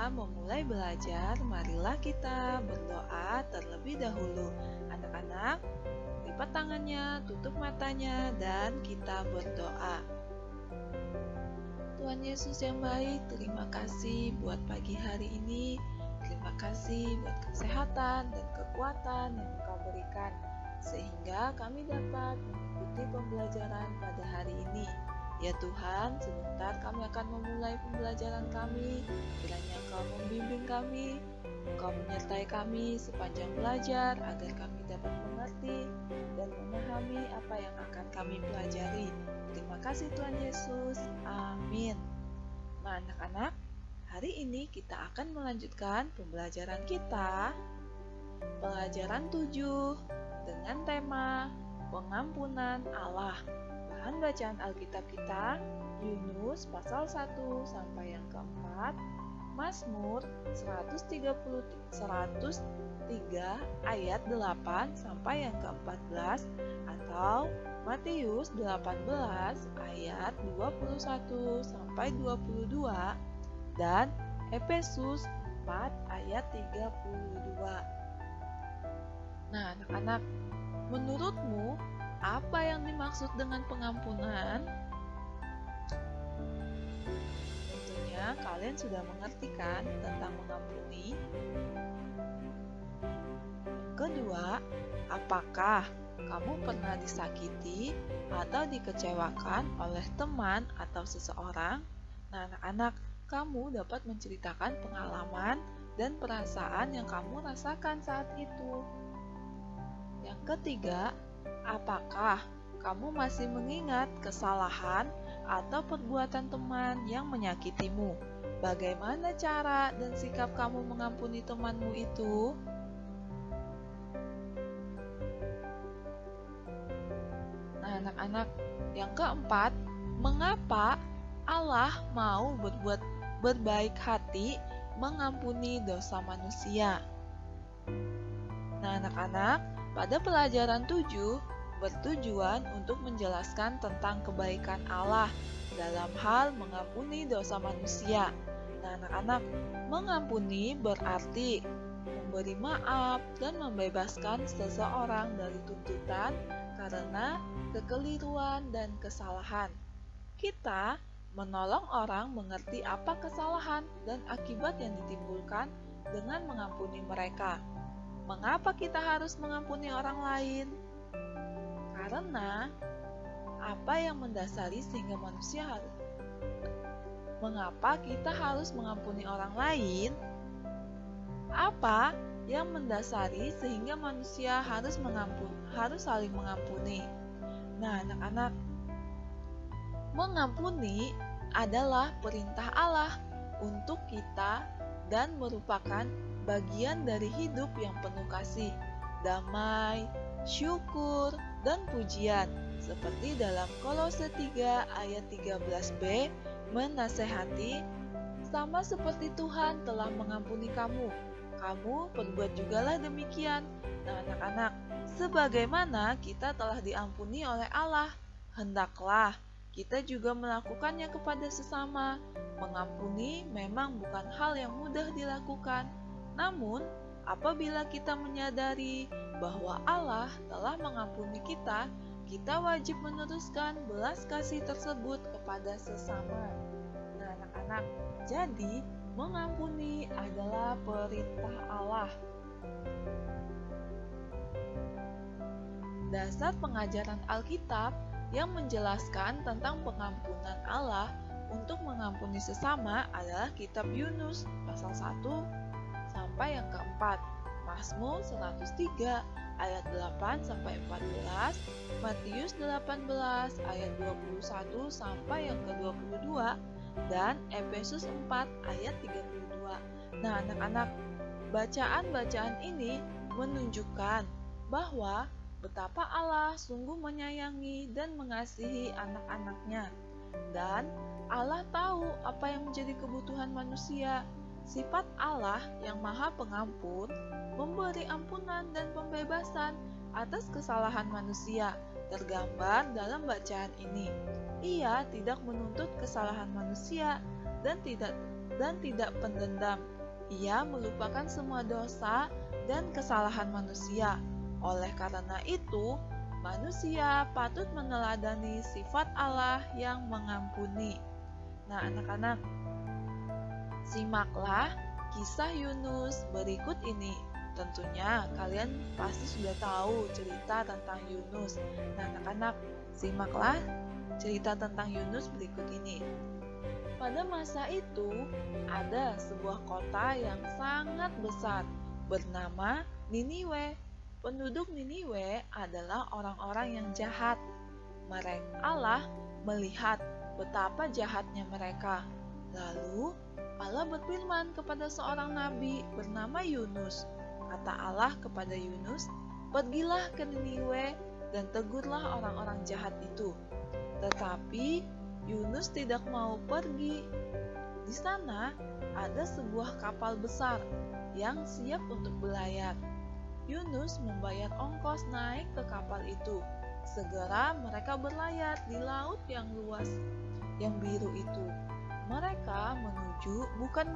memulai belajar, marilah kita berdoa terlebih dahulu. Anak-anak, lipat tangannya, tutup matanya, dan kita berdoa. Tuhan Yesus yang baik, terima kasih buat pagi hari ini. Terima kasih buat kesehatan dan kekuatan yang Engkau berikan, sehingga kami dapat mengikuti pembelajaran pada hari ini. Ya Tuhan, sebentar kami akan memulai pembelajaran kami. Kiranya Engkau membimbing kami, Engkau menyertai kami sepanjang belajar, agar kami dapat mengerti dan memahami apa yang akan kami pelajari. Terima kasih Tuhan Yesus. Amin. Nah, anak-anak, hari ini kita akan melanjutkan pembelajaran kita, pelajaran 7, dengan tema pengampunan Allah. Bahan bacaan Alkitab kita, Yunus pasal 1 sampai yang keempat, Mazmur 103 ayat 8 sampai yang ke-14, atau Matius 18 ayat 21 sampai 22, dan Efesus 4 ayat 32. Nah, anak-anak, menurutmu apa yang dimaksud dengan pengampunan? Tentunya kalian sudah mengerti kan tentang mengampuni. Kedua, apakah kamu pernah disakiti atau dikecewakan oleh teman atau seseorang? Nah, anak-anak, kamu dapat menceritakan pengalaman dan perasaan yang kamu rasakan saat itu. Yang ketiga, apakah kamu masih mengingat kesalahan atau perbuatan teman yang menyakitimu? Bagaimana cara dan sikap kamu mengampuni temanmu itu? Nah, anak-anak, yang keempat, mengapa Allah mau berbaik hati mengampuni dosa manusia? Nah, anak-anak, pada pelajaran 7 bertujuan untuk menjelaskan tentang kebaikan Allah dalam hal mengampuni dosa manusia. Nah, anak-anak, mengampuni berarti memberi maaf dan membebaskan seseorang dari tuntutan karena kekeliruan dan kesalahan. Kita menolong orang mengerti apa kesalahan dan akibat yang ditimbulkan dengan mengampuni mereka. Mengapa kita harus mengampuni orang lain? Karena apa yang mendasari sehingga manusia mengapa kita harus mengampuni orang lain? Apa yang mendasari sehingga manusia harus saling mengampuni? Nah, anak-anak, mengampuni adalah perintah Allah untuk kita dan merupakan bagian dari hidup yang penuh kasih, damai, syukur, dan pujian, seperti dalam Kolose 3 ayat 13b menasehati, sama seperti Tuhan telah mengampuni kamu, kamu perbuat jugalah demikian. Nah, anak-anak, sebagaimana kita telah diampuni oleh Allah, hendaklah kita juga melakukannya kepada sesama. Mengampuni memang bukan hal yang mudah dilakukan. Namun, apabila kita menyadari bahwa Allah telah mengampuni kita, kita wajib meneruskan belas kasih tersebut kepada sesama. Nah, anak-anak, jadi mengampuni adalah perintah Allah. Dasar pengajaran Alkitab yang menjelaskan tentang pengampunan Allah untuk mengampuni sesama adalah kitab Yunus pasal 1 sampai yang keempat, Mazmur 103 ayat 8 sampai 14, Matius 18 ayat 21 sampai yang ke-22, dan Efesus 4 ayat 32. Nah, anak-anak, bacaan-bacaan ini menunjukkan bahwa betapa Allah sungguh menyayangi dan mengasihi anak-anaknya, dan Allah tahu apa yang menjadi kebutuhan manusia. Sifat Allah yang Maha Pengampun memberi ampunan dan pembebasan atas kesalahan manusia tergambar dalam bacaan ini. Ia tidak menuntut kesalahan manusia dan tidak pendendam, Ia melupakan semua dosa dan kesalahan manusia. Oleh karena itu, manusia patut meneladani sifat Allah yang mengampuni. Nah, anak-anak, simaklah kisah Yunus berikut ini. Tentunya kalian pasti sudah tahu cerita tentang Yunus. Nah, anak-anak, simaklah cerita tentang Yunus berikut ini. Pada masa itu, ada sebuah kota yang sangat besar bernama Niniwe. Penduduk Niniwe adalah orang-orang yang jahat. Allah melihat betapa jahatnya mereka. Lalu Allah berfirman kepada seorang nabi bernama Yunus. Kata Allah kepada Yunus, "Pergilah ke Niniwe dan tegurlah orang-orang jahat itu." Tetapi Yunus tidak mau pergi. Di sana ada sebuah kapal besar yang siap untuk berlayar. Yunus membayar ongkos naik ke kapal itu. Segera mereka berlayar di laut yang luas, yang biru itu. Mereka bukan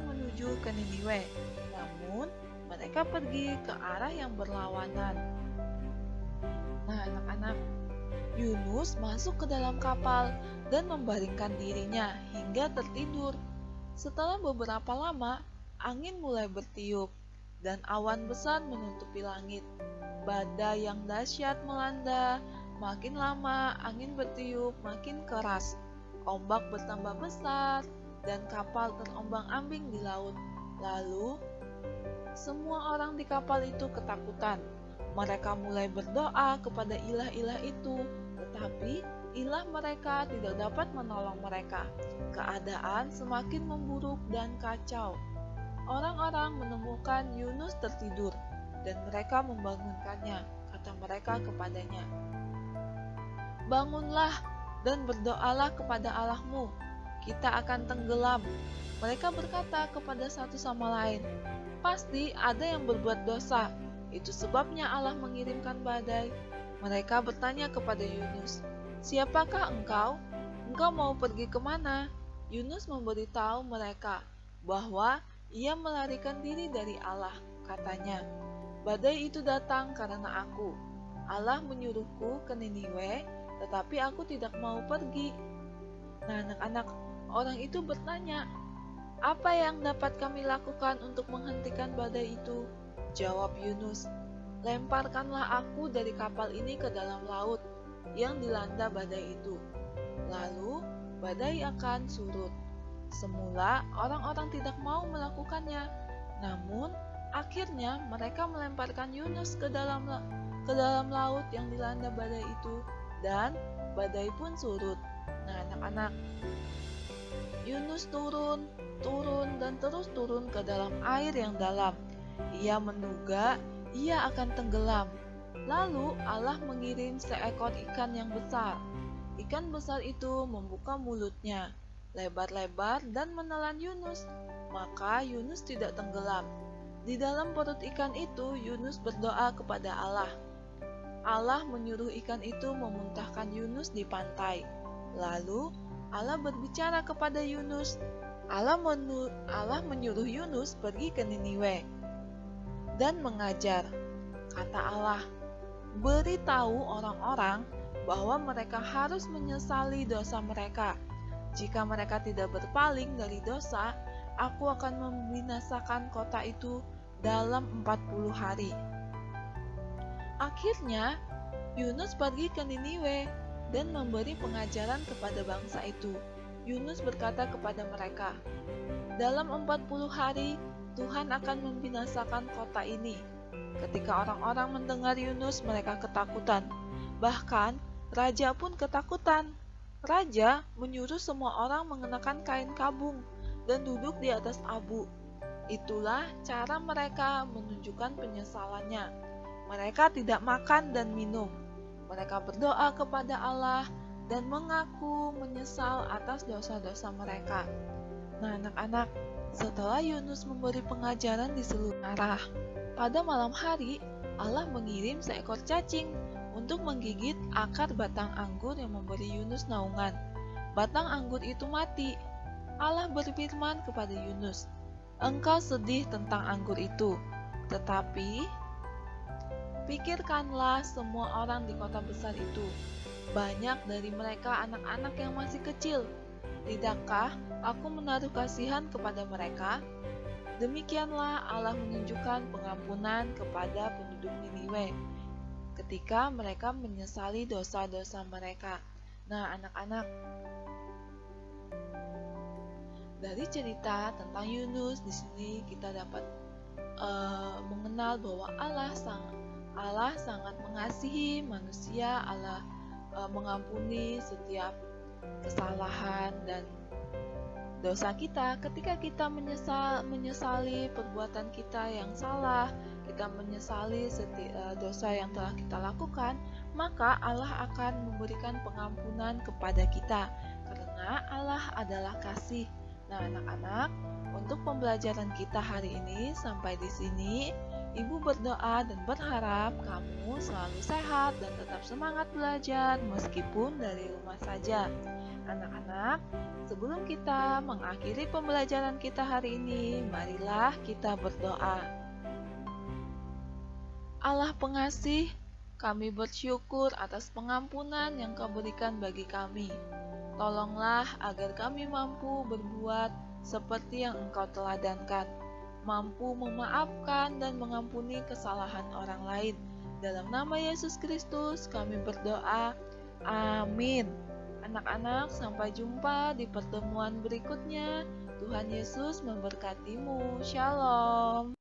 menuju ke Niniwe, namun mereka pergi ke arah yang berlawanan. Nah, anak-anak, Yunus masuk ke dalam kapal dan membaringkan dirinya hingga tertidur. Setelah beberapa lama, angin mulai bertiup dan awan besar menutupi langit. Badai yang dahsyat melanda. Makin lama angin bertiup makin keras. Ombak bertambah besar dan kapal terombang-ambing di laut. Lalu, semua orang di kapal itu ketakutan. Mereka mulai berdoa kepada ilah-ilah itu, tetapi ilah mereka tidak dapat menolong mereka. Keadaan semakin memburuk dan kacau. Orang-orang menemukan Yunus tertidur, dan mereka membangunkannya. Kata mereka kepadanya, "Bangunlah dan berdoalah kepada Allahmu. Kita akan tenggelam." Mereka berkata kepada satu sama lain, "Pasti ada yang berbuat dosa. Itu sebabnya Allah mengirimkan badai." Mereka bertanya kepada Yunus, "Siapakah engkau? Engkau mau pergi kemana?" Yunus memberitahu mereka bahwa ia melarikan diri dari Allah. Katanya, "Badai itu datang karena aku. Allah menyuruhku ke Niniwe, tetapi aku tidak mau pergi." Nah, anak-anak, orang itu bertanya, "Apa yang dapat kami lakukan untuk menghentikan badai itu?" Jawab Yunus, "Lemparkanlah aku dari kapal ini ke dalam laut yang dilanda badai itu. Lalu badai akan surut." Semula orang-orang tidak mau melakukannya, namun akhirnya mereka melemparkan Yunus ke dalam laut yang dilanda badai itu, dan badai pun surut. Nah, anak-anak, Yunus turun dan terus turun ke dalam air yang dalam. Ia menduga ia akan tenggelam. Lalu Allah mengirim seekor ikan yang besar. Ikan besar itu membuka mulutnya lebar-lebar dan menelan Yunus. Maka Yunus tidak tenggelam. Di dalam perut ikan itu Yunus berdoa kepada Allah. Allah menyuruh ikan itu memuntahkan Yunus di pantai. Lalu Allah berbicara kepada Yunus. Allah menyuruh Yunus pergi ke Niniwe dan mengajar. Kata Allah, "Beritahu orang-orang bahwa mereka harus menyesali dosa mereka. Jika mereka tidak berpaling dari dosa, aku akan membinasakan kota itu dalam 40 hari." Akhirnya, Yunus pergi ke Niniwe dan memberi pengajaran kepada bangsa itu. Yunus berkata kepada mereka, "Dalam 40 hari, Tuhan akan membinasakan kota ini." Ketika orang-orang mendengar Yunus, mereka ketakutan. Bahkan, raja pun ketakutan. Raja menyuruh semua orang mengenakan kain kabung dan duduk di atas abu. Itulah cara mereka menunjukkan penyesalannya. Mereka tidak makan dan minum. Mereka berdoa kepada Allah dan mengaku menyesal atas dosa-dosa mereka. Nah, anak-anak, setelah Yunus memberi pengajaran di seluruh arah, pada malam hari Allah mengirim seekor cacing untuk menggigit akar batang anggur yang memberi Yunus naungan. Batang anggur itu mati. Allah berfirman kepada Yunus, "Engkau sedih tentang anggur itu, tetapi pikirkanlah semua orang di kota besar itu. Banyak dari mereka anak-anak yang masih kecil. Tidakkah aku menaruh kasihan kepada mereka?" Demikianlah Allah menunjukkan pengampunan kepada penduduk Niniwe ketika mereka menyesali dosa-dosa mereka. Nah, anak-anak, dari cerita tentang Yunus di sini kita dapat mengenal bahwa Allah sangat mengasihi manusia. Allah mengampuni setiap kesalahan dan dosa kita. Ketika kita menyesali perbuatan kita yang salah, kita menyesali dosa yang telah kita lakukan, maka Allah akan memberikan pengampunan kepada kita karena Allah adalah kasih. Nah, anak-anak, untuk pembelajaran kita hari ini sampai di sini. Ibu berdoa dan berharap kamu selalu sehat dan tetap semangat belajar meskipun dari rumah saja. Anak-anak, sebelum kita mengakhiri pembelajaran kita hari ini, marilah kita berdoa. Allah pengasih, kami bersyukur atas pengampunan yang Kau berikan bagi kami. Tolonglah agar kami mampu berbuat seperti yang Engkau teladankan, mampu memaafkan dan mengampuni kesalahan orang lain. Dalam nama Yesus Kristus kami berdoa. Amin. Anak-anak, sampai jumpa di pertemuan berikutnya. Tuhan Yesus memberkatimu. Shalom.